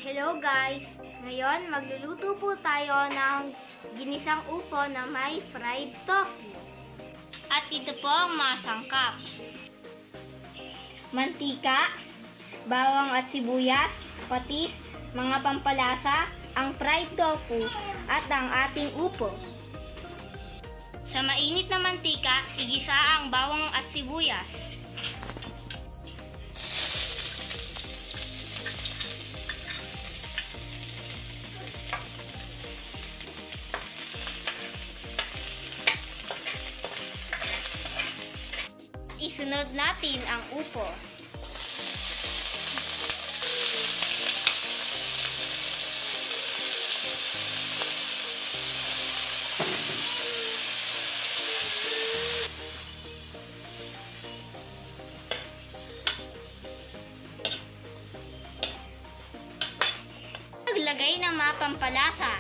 Hello guys! Ngayon magluluto po tayo ng ginisang upo na may fried tofu. At ito po ang mga sangkap. Mantika, bawang at sibuyas, patis, mga pampalasa, ang fried tofu at ang ating upo. Sa mainit na mantika, igisa ang bawang at sibuyas. Isunod natin ang upo. Maglagay ng mga pampalasa.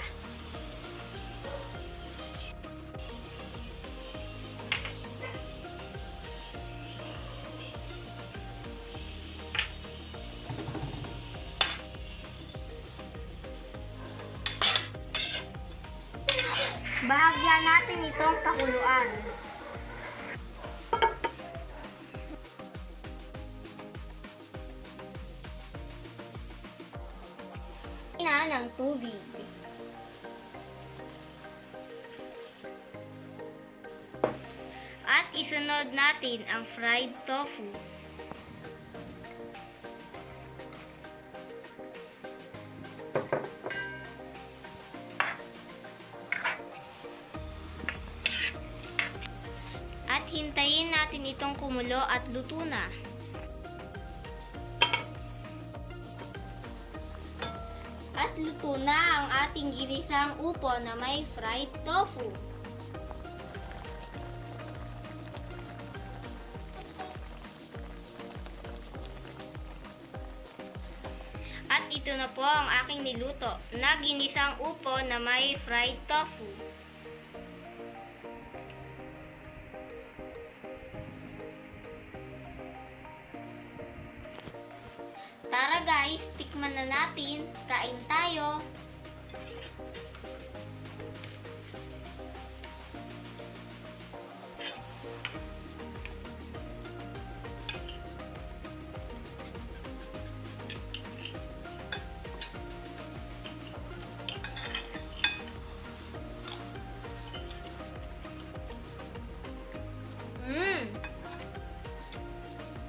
Bahagyan natin itong pakuluan. Ng tubig. At isunod natin ang fried tofu. At hintayin natin itong kumulo at luto na. At luto na ang ating ginisang upo na may fried tofu. At ito na po ang aking niluto na ginisang upo na may fried tofu. Tara guys, tikman na natin. Kain tayo.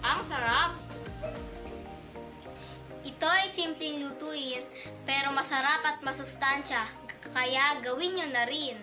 Ang sarap. Ito ay simpleng lutuin, pero masarap at masustansya, kaya gawin nyo na rin.